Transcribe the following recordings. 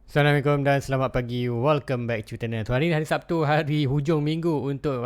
Assalamualaikum dan selamat pagi. Welcome back to channel. Hari ni hari Sabtu, hari hujung minggu untuk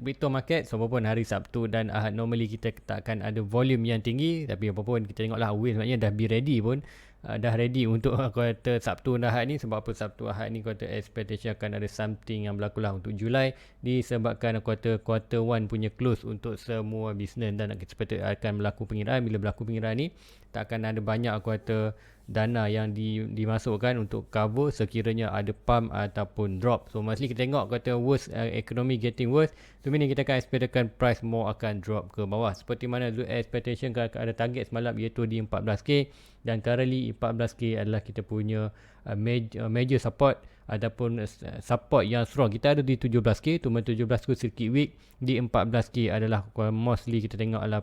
crypto market. So apapun hari Sabtu dan Ahad normally kita tak akan ada volume yang tinggi, tapi apapun kita tengoklah wave sebenarnya dah be ready pun. Dah ready untuk kuartal Sabtu dan Ahad ni. Sebab apa Sabtu Ahad ni kuartal expectation akan ada something yang berlaku lah untuk Julai, disebabkan quarter 1 punya close untuk semua bisnes, dan seperti akan berlaku pengiraan. Bila berlaku pengiraan ni tak akan ada banyak kuartal dana yang dimasukkan untuk cover sekiranya ada pump ataupun drop. So mostly kita tengok kata worst, economy getting worse, so meaning kita akan expectkan price more akan drop ke bawah. Seperti mana expectation ada target semalam iaitu di 14k, dan currently 14k adalah kita punya major support ataupun support yang strong. Kita ada di 17k, tu 17k circuit week, di 14k adalah mostly kita tengok adalah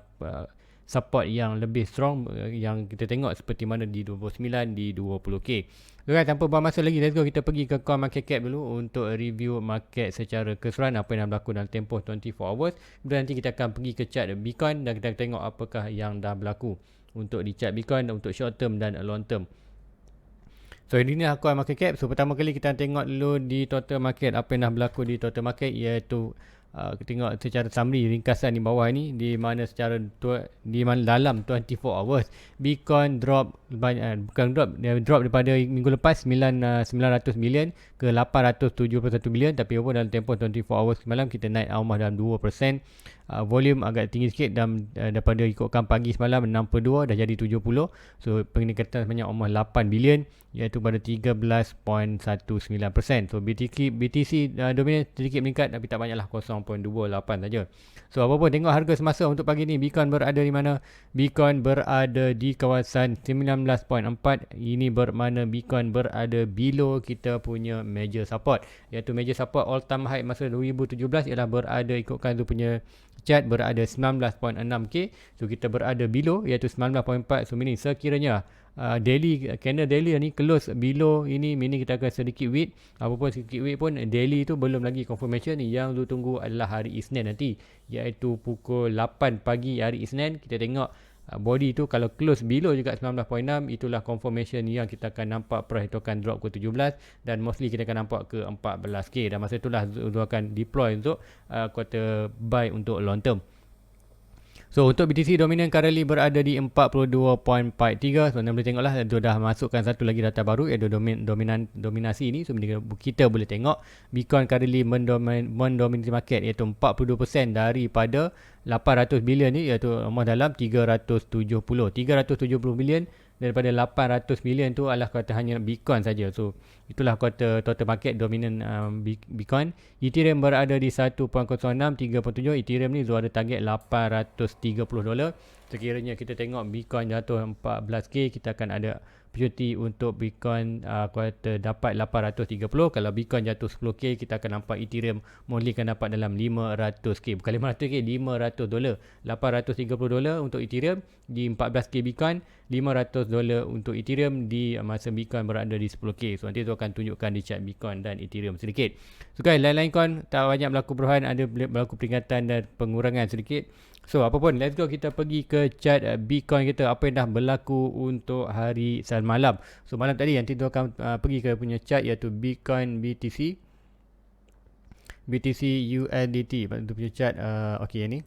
support yang lebih strong, yang kita tengok seperti mana di 29, di 20k. Okay, tanpa buang masa lagi, let's go kita pergi ke coin market cap dulu untuk review market secara keseluruhan apa yang berlaku dalam tempoh 24 hours. Kemudian nanti kita akan pergi ke chart Bitcoin dan kita tengok apakah yang dah berlaku untuk di chart Bitcoin untuk short term dan long term. So ini lah coin market cap. So pertama kali kita tengok dulu di total market, apa yang dah berlaku di total market, iaitu kita tengok secara summary ringkasan di bawah ni, di mana secara di mana dalam 24 hours Bitcoin drop banyak, bukan drop, dia drop daripada minggu lepas 900 million ke 871 million, tapi apa dalam tempoh 24 hours semalam kita naik almost dalam 2%. Volume agak tinggi sikit dan daripada ikutkan pagi semalam 62 dah jadi 70. So peningkatan sebanyak almost 8 bilion, iaitu pada 13.19%. So BTC dominan sedikit meningkat tapi tak banyaklah, 0.28 saja. So apapun tengok harga semasa untuk pagi ni, Bitcoin berada di mana? Bitcoin berada di kawasan 19.4. Ini bermakna Bitcoin berada below kita punya major support, iaitu major support all time high masa 2017 ialah berada, ikutkan tu punya chart, berada 19.6k. So kita berada below iaitu 19.4. So meaning sekiranya daily candle daily ni close below ini, meaning kita akan sedikit weak. Apapun sedikit weak pun, daily tu belum lagi confirmation. Yang lu tunggu adalah hari Isnin nanti, iaitu pukul 8 pagi hari Isnin. Kita tengok body tu kalau close below juga 19.6, itulah confirmation yang kita akan nampak price itu akan drop ke 17, dan mostly kita akan nampak ke 14k, dan masa itulah itu akan deploy untuk quarter buy untuk long term. So untuk BTC dominan currently berada di 42.43. So anda boleh tengoklah, dia dah masukkan satu lagi data baru iaitu dominasi ini. So kita boleh tengok Bitcoin currently mendominasi market, iaitu 42% daripada 800 bilion ni, iaitu dalam 370 bilion. Daripada 800 bilion tu adalah kata hanya Bitcoin saja. So itulah kata total market dominan Bitcoin. Ethereum berada di 1.0637. Ethereum ni ada target $830. Sekiranya kita tengok Bitcoin jatuh 14k, kita akan ada opportunity untuk Bitcoin kuartal dapat 830. Kalau Bitcoin jatuh 10k, kita akan nampak Ethereum mostly akan dapat dalam 500k, bukan 500k, $500. $830 untuk Ethereum di 14k Bitcoin, $500 untuk Ethereum di masa Bitcoin berada di 10k. So nanti tu akan tunjukkan di chart Bitcoin dan Ethereum sedikit. So guys, lain-lain coin tak banyak berlaku perubahan, ada berlaku peningkatan dan pengurangan sedikit. So apapun, let's go kita pergi ke chart Bitcoin kita, apa yang dah berlaku untuk hari malam. So malam tadi nanti tu akan pergi ke punya chart, iaitu Bitcoin BTC USDT, tu punya chart. Okay, yang ni.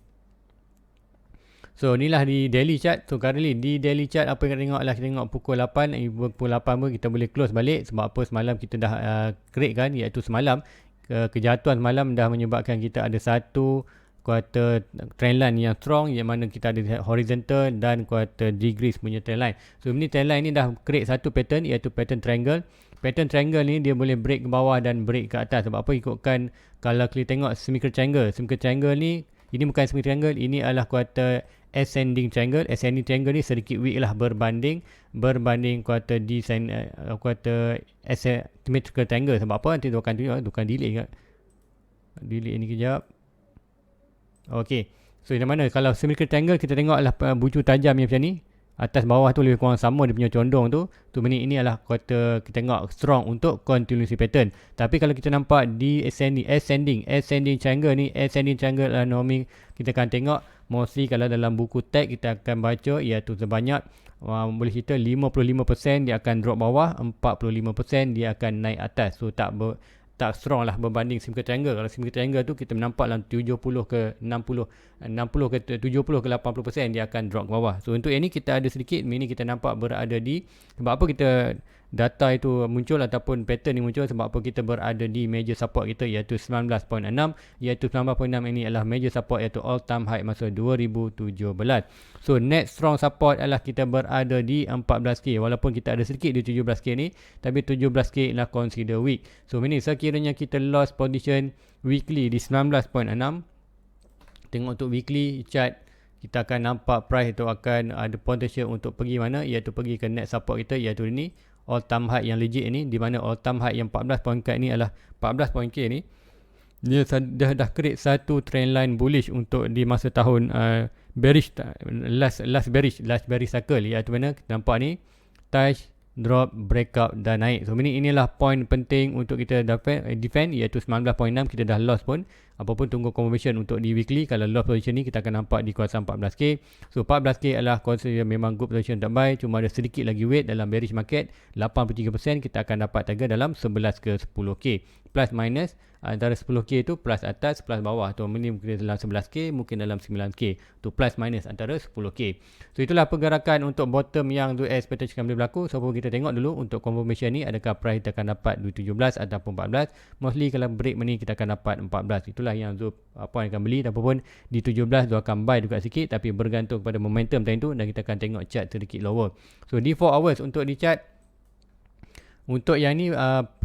So inilah di daily chart. So currently di daily chart, apa yang kita tengok adalah kita tengok pukul 8. Pukul 8 pun kita boleh close balik. Sebab apa? Semalam kita dah create kan, iaitu semalam kejatuhan semalam dah menyebabkan kita ada satu kuartal trendline yang strong, yang mana kita ada horizontal dan kuartal degrees punya trendline. So ini trendline ni dah create satu pattern, iaitu pattern triangle. Pattern triangle ni dia boleh break ke bawah dan break ke atas. Sebab apa? Ikutkan kalau kita tengok symmetrical triangle. Symmetrical triangle ni, ini bukan symmetrical triangle, ini adalah kuartal ascending triangle. Ascending triangle ni sedikit weak lah berbanding kuartal kuartal symmetrical triangle. Sebab apa? Nanti tu akan tunjuk, tu akan delete kan. Delete ni kejap. Okey. So yang mana kalau symmetrical triangle kita tengok adalah bujur tajam yang macam ni. Atas bawah tu lebih kurang sama dia punya condong tu. Tu ini adalah kuartal kita tengok strong untuk continuity pattern. Tapi kalau kita nampak di ascending triangle ni, ascending triangle adalah normally kita akan tengok mostly kalau dalam buku tag kita akan baca iaitu sebanyak boleh kita 55% dia akan drop bawah, 45% dia akan naik atas. So tak strong lah berbanding spherical triangle. Kalau spherical triangle tu kita nampak dalam 70 ke 60 ke 70 ke 80% dia akan drop ke bawah. So untuk yang ni kita ada sedikit, ini kita nampak berada di, sebab apa kita data itu muncul ataupun pattern ni muncul, sebab apa kita berada di major support kita iaitu 19.6, iaitu 19.6 ini adalah major support iaitu all time high masa 2017. So net strong support adalah kita berada di 14k, walaupun kita ada sedikit di 17k ni, tapi 17k adalah consider weak. So ini sekiranya kita lost position weekly di 19.6, tengok untuk weekly chart, kita akan nampak price itu akan ada potential untuk pergi mana, iaitu pergi ke net support kita iaitu ini all time high yang legit ini, di mana all time high yang 14 point ni adalah 14 point K ni dia dah create satu trend line bullish untuk di masa tahun bearish, last bearish cycle, iaitu mana kita nampak ni touch, drop, breakout dan naik. So inilah point penting untuk kita defend, iaitu 19.6 kita dah lost pun, apapun tunggu confirmation untuk di weekly. Kalau lost position ni kita akan nampak di kawasan 14k. So 14k adalah consider memang good position untuk buy, cuma ada sedikit lagi weight dalam bearish market, 83% kita akan dapat target dalam 11 ke 10k, plus minus antara 10k tu plus atas plus bawah tu, mungkin dalam 11k, mungkin dalam 9k tu, plus minus antara 10k. So itulah pergerakan untuk bottom yang tu expectation boleh berlaku. So kita tengok dulu untuk confirmation ni, adakah price kita akan dapat 17 ataupun 14. Mostly kalau break ni kita akan dapat 14. Itulah yang Zul point akan beli, ataupun di 17 Zul akan buy juga sikit, tapi bergantung pada momentum time tu, dan kita akan tengok chart sedikit lower. So di 4 hours untuk di chart, untuk yang ni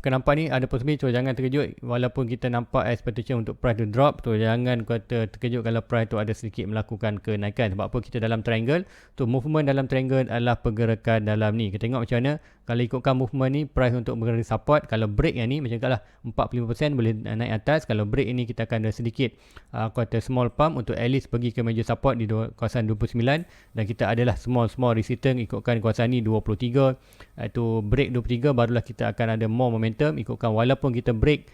nampak ni ada possibility, so jangan terkejut walaupun kita nampak expectation untuk price to drop. So jangan kata terkejut kalau price tu ada sedikit melakukan kenaikan, sebab apa kita dalam triangle. So movement dalam triangle adalah pergerakan dalam ni. Kita tengok macam mana kalau ikutkan movement ni, price untuk bergerak support, kalau break yang ni macam kat lah 45% boleh naik atas. Kalau break ini kita akan ada sedikit kata small pump untuk at least pergi ke major support di kawasan 29, dan kita adalah small resistance ikutkan kawasan ni 23. Itu break 23 barulah kita akan ada more momentum ikutkan, walaupun kita break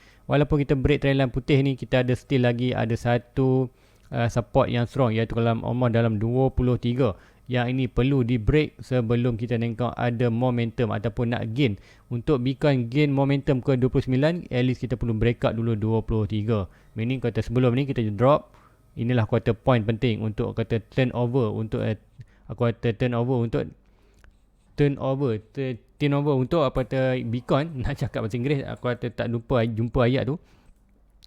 trendline putih ni, kita ada still lagi ada satu support yang strong, iaitu dalam 23. Yang ini perlu di break sebelum kita tengok ada momentum ataupun nak gain. Untuk Bitcoin gain momentum ke 29, at least kita perlu break out dulu 23. Meaning kata sebelum ni kita drop. Inilah kata point penting untuk kata turnover untuk untuk apa kata Bitcoin. Nak cakap bahasa Inggeris, aku kata tak lupa jumpa ayat tu,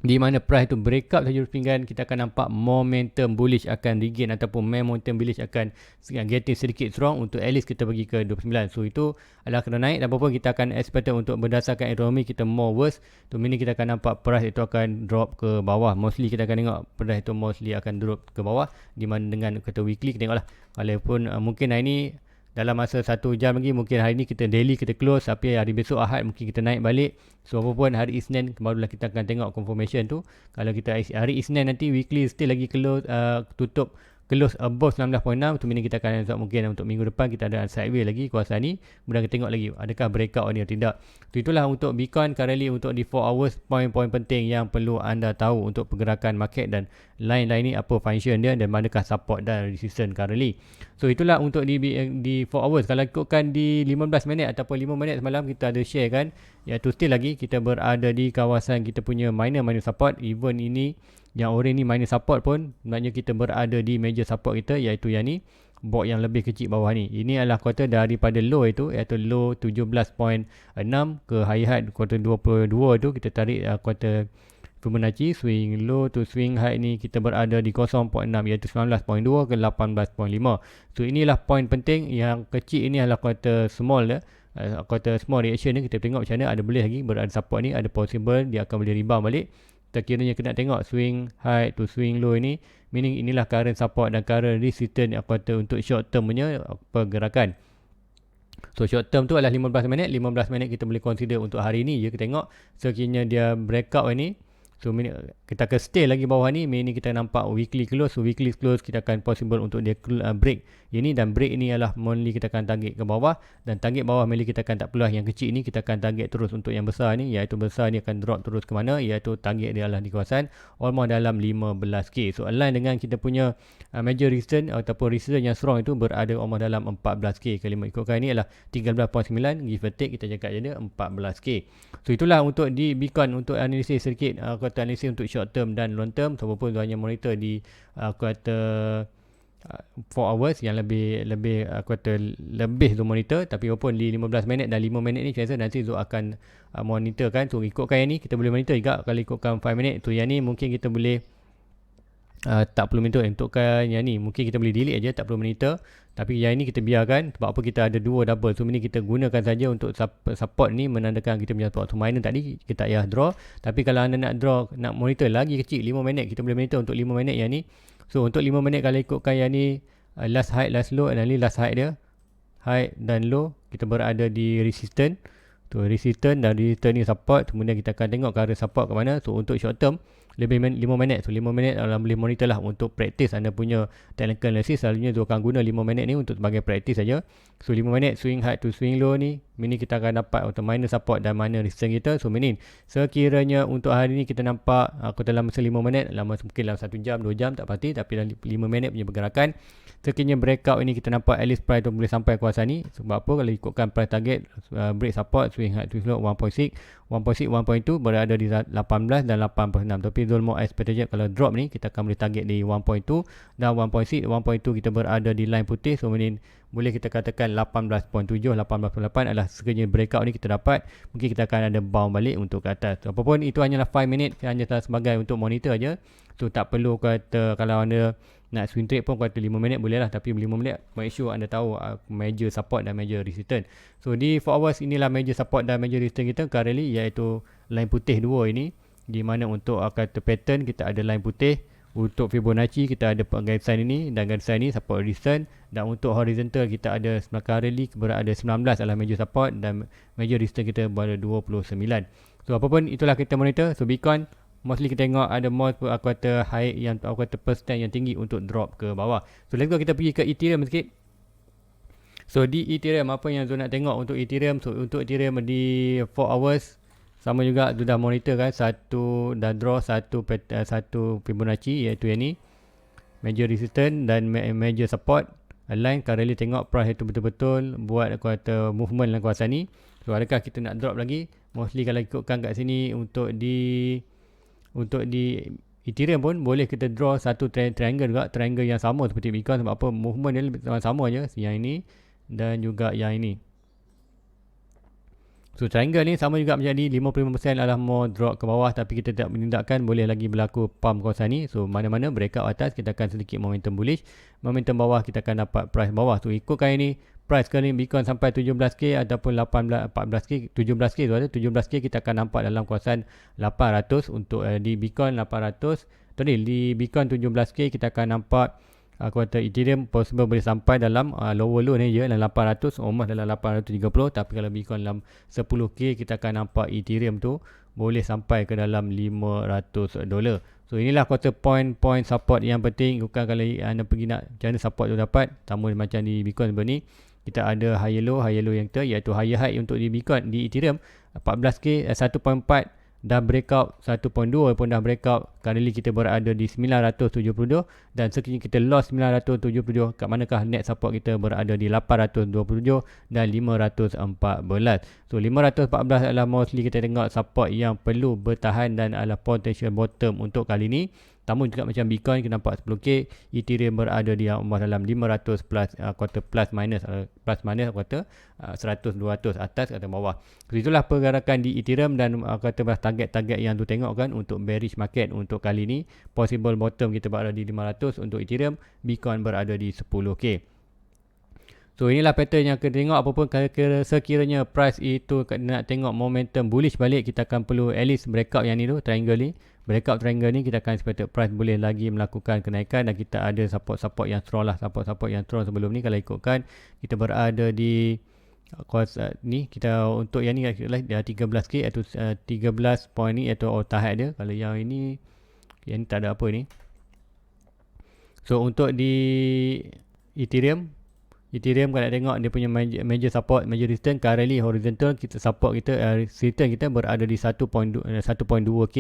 di mana price tu breakout saja pinggan, kita akan nampak momentum bullish akan regain, ataupun momentum bullish akan getting sedikit strong untuk at least kita pergi ke 29. So itu adalah kena naik, dan apapun kita akan expect untuk berdasarkan ekonomi kita more worse, tu meaning kita akan nampak price itu akan drop ke bawah. Mostly kita akan tengok price itu mostly akan drop ke bawah, di mana dengan kata weekly kita tengoklah, walaupun mungkin hari ni dalam masa 1 jam lagi, mungkin hari ni kita daily kita close, tapi hari besok Ahad mungkin kita naik balik. So apapun hari Isnin barulah kita akan tengok confirmation tu. Kalau kita hari Isnin nanti weekly still lagi close, close above 19.6, tu meaning kita akan mungkin untuk minggu depan kita ada sideways lagi kawasan ni. Kemudian kita tengok lagi adakah breakout ni atau tidak. So itulah untuk Bitcoin currently untuk di 4 hours, poin-poin penting yang perlu anda tahu untuk pergerakan market dan lain-lain ni, apa function dia dan manakah support dan resistance currently. So itulah untuk di 4 hours. Kalau ikutkan di 15 minit ataupun 5 minit semalam kita ada share kan, iaitu still lagi kita berada di kawasan kita punya minor support. Even ini yang orange ni minor support pun, maknanya kita berada di major support kita, iaitu yang ni box yang lebih kecil bawah ni. Ini adalah kuarter daripada low itu, iaitu low 17.6 ke high high kuarter 22 tu. Kita tarik kuarter Fibonacci swing low to swing high ni, kita berada di 0.6 iaitu 19.2 ke 18.5. So inilah point penting. Yang kecil ini adalah kuarter small dia. Kuarter small reaction ni kita tengok macam mana, ada boleh lagi berada support ni, ada possible dia akan boleh rebound balik. Kita kiranya kena tengok swing high to swing low ini, meaning inilah current support dan current resistance yang kata untuk short term punya pergerakan. So short term tu adalah 15 minit. 15 minit kita boleh consider untuk hari ni je. Kita tengok sekiranya dia breakout ini, so kita akan stay lagi bawah ni, meaning kita nampak weekly close. So weekly close kita akan possible untuk dia break ini, dan break ini adalah mainly kita akan target ke bawah, dan target bawah mainly kita akan tak perlu yang kecil ni, kita akan target terus untuk yang besar ni, iaitu besar ni akan drop terus ke mana, iaitu target dia adalah di kawasan almost dalam 15k. So align dengan kita punya major resistance ataupun resistance yang strong itu berada almost dalam 14k. Kalau ikutkan ini adalah 13.9, give or take kita cakap je 14k. So itulah untuk di Bitcoin untuk analisis sedikit kata analisis untuk short term dan long term. So walaupun hanya monitor di kata 4 hours yang lebih tu monitor, tapi walaupun di 15 minit dan 5 minit ni saya rasa nanti Zul akan monitor kan. So ikutkan yang ni kita boleh monitor juga. Kalau ikutkan 5 minit tu, yang ni mungkin kita boleh tak perlu monitor. Untukkan yang ni mungkin kita boleh delete aja, tak perlu monitor. Tapi yang ini kita biarkan, sebab apa kita ada dua double. So ini kita gunakan saja untuk support ni, menandakan kita punya support. So miner tadi kita payah draw. Tapi kalau anda nak draw, nak monitor lagi kecil 5 minit, kita boleh monitor untuk 5 minit yang ni. So untuk 5 minit kalau ikutkan yang ni last high, last low, dan ni last high dia, high dan low, kita berada di resistance. So resistance dan resistance ni support. Kemudian kita akan tengok ke arah support ke mana. So untuk short term lebih 5 minit. So 5 minit adalah boleh monitor lah untuk practice anda punya technical analysis. Selalunya dia akan guna 5 minit ni untuk sebagai practice saja. So 5 minit swing high to swing low ni, ini kita akan dapat untuk minor support dan minor resistance kita. So ini sekiranya untuk hari ni kita nampak aku dalam masa 5 minit, mungkin dalam 1 jam 2 jam tak pasti, tapi dalam 5 minit punya pergerakan, sekiranya breakout ini kita nampak at least price tu boleh sampai kawasan ni. Sebab apa, kalau ikutkan price target break support swing high to swing low 1.6 1.2 berada di 18 dan 8.6. Tapi Zul mau expectation kalau drop ni kita akan boleh target di 1.2 dan 1.6. 1.2 kita berada di line putih. So ini boleh kita katakan 18.7 18.8 adalah sekiranya breakout ni kita dapat, mungkin kita akan ada bounce balik untuk ke atas. So, apapun itu hanyalah 5 minit, hanya sebagai untuk monitor aja. So tak perlu kata kalau anda nak swing trade pun kata 5 minit boleh lah, tapi 5 minit make sure anda tahu major support dan major resistance. So di 4 hours inilah major support dan major resistance kita currently, iaitu line putih 2 ini, di mana untuk kata pattern kita ada line putih, untuk Fibonacci kita ada garisan ini dan garisan ini support resistance, dan untuk horizontal kita ada currently berada 19 adalah major support dan major resistance kita berada 29. So apapun itulah kita monitor. So Bitcoin mostly kita tengok ada more aku kata high yang aku kata percent yang tinggi untuk drop ke bawah. So let's go kita pergi ke Ethereum sikit. So di Ethereum apa yang Zul nak tengok untuk Ethereum. So untuk Ethereum di 4 hours sama juga sudah monitor kan, satu dah draw satu Fibonacci iaitu yang ni major resistance dan major support align. Currently tengok price itu betul-betul buat aku kata movement dalam kawasan ni. So adakah kita nak drop lagi? Mostly kalau ikutkan kat sini untuk di Ethereum pun boleh kita draw satu triangle juga, triangle yang sama seperti Bitcoin. Sebab apa, movement dia sama aja, yang ini dan juga yang ini. So triangle ni sama juga menjadi 55% adalah more drop ke bawah, tapi kita tak menindakkan boleh lagi berlaku pump kawasan ni. So mana-mana breakout atas kita akan sedikit momentum bullish, momentum bawah kita akan dapat price bawah. So ikutkan ini price kali Bitcoin sampai 17k ataupun 14k 17k tu ada 17k kita akan nampak dalam kawasan 800 untuk di Bitcoin 800. Tadi di Bitcoin 17k kita akan nampak aku kata Ethereum possible boleh sampai dalam lower low ni je dalam 800, almost dalam 830. Tapi kalau Bitcoin dalam 10k kita akan nampak Ethereum tu boleh sampai ke dalam $500. So inilah quarter point support yang penting. Bukan kalau anda pergi nak macam mana support tu dapat, sama macam di Bitcoin sebenarnya kita ada higher low yang kita iaitu higher high untuk di Bitcoin. Di Ethereum 14k 1.4 dah breakout, 1.2 pun dah breakout. Currently kita berada di 972 dan sekiranya kita lost 972, kat manakah net support kita berada di 827 dan 514. So 514 adalah mostly kita tengok support yang perlu bertahan dan adalah potential bottom untuk kali ni. Namun juga macam Bitcoin kita nampak 10k, Ethereum berada di dalam 500 plus quarter plus minus quarter 100 200 atas atau bawah. So itulah pergerakan di Ethereum dan kata target-target yang tu tengok kan untuk bearish market untuk kali ni. Possible bottom kita berada di 500 untuk Ethereum, Bitcoin berada di 10k. So inilah pattern yang kita tengok. Apapun sekiranya price itu nak tengok momentum bullish balik, kita akan perlu at least breakout yang ni tu, triangle ni. Breakout triangle ni kita akan expected price boleh lagi melakukan kenaikan, dan kita ada support-support yang strong lah. Support-support yang strong sebelum ni kalau ikutkan kita berada di ni, kita untuk yang ni adalah 13k atau 13 point ni atau all time dia. Kalau yang ni tak ada apa ni. So untuk di Ethereum Ethereum kalau nak tengok dia punya major support, major resistance currently horizontal, kita support kita resistance kita berada di 1.2k.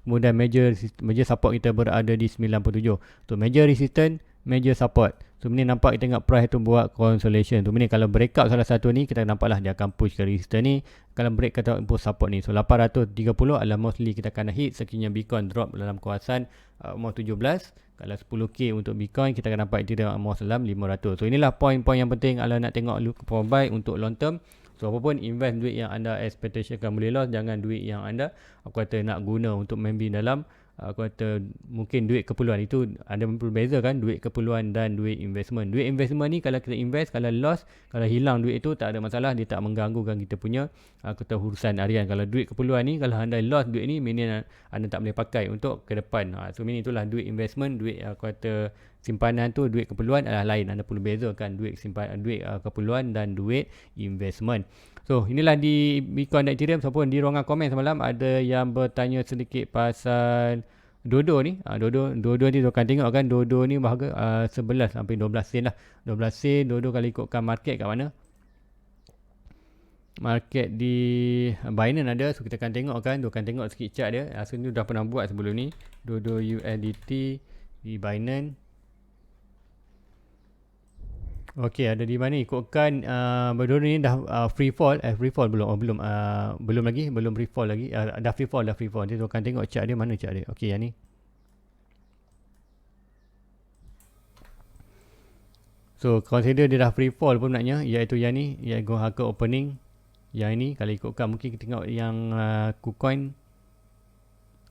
Kemudian major support kita berada di 97. So major resistance, major support. So ni nampak kita tengok price tu buat consolidation. So ni kalau breakout salah satu ni, kita nampaklah dia akan push ke resistance ni. Kalau break kata push support ni. So 830 adalah mostly kita akan hit sekiranya Bitcoin drop dalam kawasan umur 17. Kalau 10k untuk Bitcoin, kita akan nampak dia umur dalam 500. So inilah poin-poin yang penting kalau nak tengok perform buy untuk long term. So apapun invest duit yang anda expectation akan boleh loss. Jangan duit yang anda aku kata nak guna untuk main dalam aku kata mungkin duit keperluan. Itu ada berbeza kan, duit keperluan dan duit investment. Duit investment ni kalau kita invest, kalau loss, kalau hilang duit itu tak ada masalah, dia tak mengganggukan kita punya aku kata urusan harian. Kalau duit keperluan ni, kalau anda loss duit ni, meaning anda tak boleh pakai untuk ke depan. So meaning itulah duit investment. Duit aku kata simpanan tu, duit keperluan adalah lain. Anda perlu bezakan duit simpanan, duit keperluan dan duit investment. So inilah di Bitcoin dan Ethereum. Siapa di ruangan komen semalam ada yang bertanya sedikit pasal Dodo ni. Dodo ni akan tengok kan, Dodo ni berharga 11 sampai 12 sen lah. 12 sen Dodo kalau ikutkan market kat mana. Market di Binance ada. So kita akan tengok kan, akan tengok sikit chart dia. So ni dah pernah buat sebelum ni. Dodo USDT di Binance. Okey, ada di mana ikutkan Dodo ni dah free fall belum belum free fall lagi. Dah free fall. Dia akan tengok chart dia, mana chart dia. Okey, yang ni. So consider dia dah free fall pun maknanya, iaitu yang ni, iaitu harga opening. Yang ini kalau ikutkan mungkin kita tengok yang KuCoin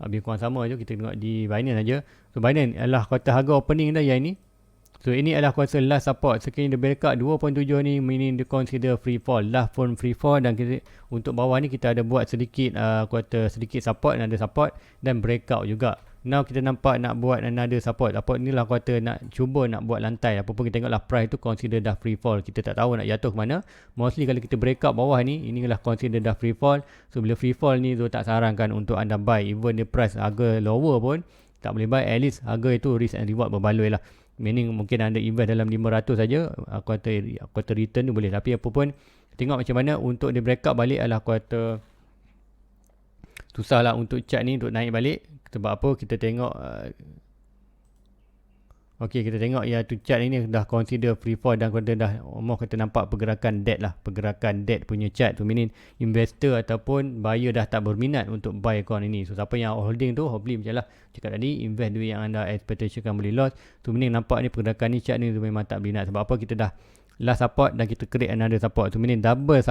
lebih kurang sama je, kita tengok di Binance aja. So Binance adalah kata harga opening dah yang ini. So ini adalah kuasa last support. Sekiranya dia breakout 2.7 ni, meaning dia consider free fall. Last pun free fall, dan kita, untuk bawah ni kita ada buat sedikit kuasa sedikit support, dan ada support dan breakout juga. Now kita nampak nak buat another support. Support ni lah kuasa nak cuba nak buat lantai. Apa pun kita tengoklah price tu consider dah free fall. Kita tak tahu nak jatuh ke mana. Mostly kalau kita breakout bawah ni, inilah consider dah free fall. So bila free fall ni tu tak sarankan untuk anda buy. Even the price harga lower pun tak boleh buy. At least harga itu risk and reward berbaloi lah. Meaning mungkin anda invest dalam 500 saja, aku kata return tu boleh. Tapi apa pun tengok macam mana untuk dia breakout balik adalah aku kata susahlah untuk chart ni untuk naik balik. Sebab apa, kita tengok okey, kita tengok ya tu chart ini dah consider free fall, dan kita dah kata nampak pergerakan dead lah, pergerakan dead punya chart tu, meaning investor ataupun buyer dah tak berminat untuk buy account ini. So siapa yang holding tu, hopefully macam lah cakap tadi, invest duit yang anda expectation kan boleh loss. So meaning nampak ni pergerakan ni, chart ni tu memang tak berminat. Sebab apa, kita dah last support dan kita create another support. So meaning double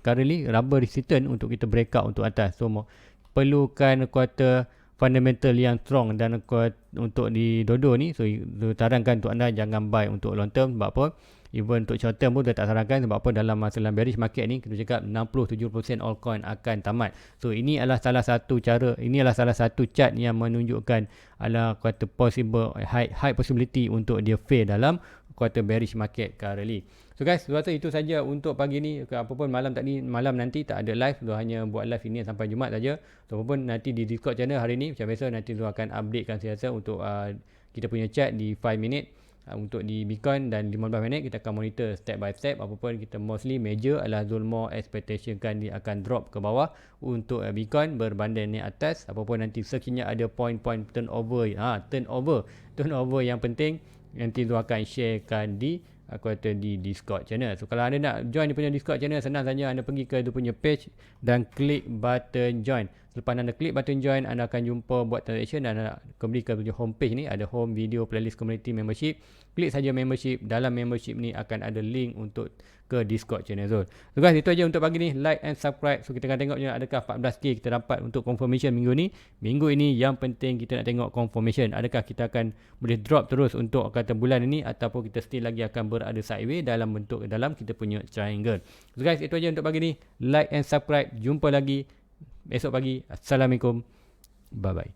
currently rubber resistance untuk kita breakout untuk atas. So perlukan kuartal fundamental yang strong, dan untuk di Dodo ni, so sarankan untuk anda jangan buy untuk long term. Sebab apa, even untuk short term pun dia tak sarankan. Sebab apa, dalam masalah bearish market ni kita cakap 60-70% altcoin akan tamat. So ini adalah salah satu cara, ini adalah salah satu chart yang menunjukkan adalah kata possible high possibility untuk dia fail dalam kuartal bearish market currently. So guys, rasa itu saja untuk pagi ni. Apapun malam nanti tak ada live, so hanya buat live ini sampai Jumaat saja. So apapun nanti di Discord channel hari ni macam biasa, nanti Zul akan updatekan siasa untuk kita punya chat di 5 minit untuk di Bitcoin, dan 15 minit kita akan monitor step by step. Apapun kita mostly major adalah Zul more expectation kan dia akan drop ke bawah untuk Bitcoin berbanding ni atas. Apapun nanti sekiranya ada point-point turnover yang penting, nanti Zul akan sharekan di di Discord channel. So kalau anda nak join dia punya Discord channel, senang saja anda pergi ke dia punya page dan klik button join. Selepas anda klik button join, anda akan jumpa buat transaction, dan anda kembali ke homepage ni, ada home, video, playlist, community, membership. Klik saja membership. Dalam membership ni akan ada link untuk ke Discord channel Zul. So guys, itu aja untuk pagi ni. Like and subscribe. So kita akan tengok adakah 14k kita dapat untuk confirmation minggu ni. Minggu ini yang penting kita nak tengok confirmation. Adakah kita akan boleh drop terus untuk kata bulan ini, ataupun kita still lagi akan berada sideways dalam bentuk dalam kita punya triangle. So guys, itu aja untuk pagi ni. Like and subscribe. Jumpa lagi esok pagi. Assalamualaikum. Bye bye.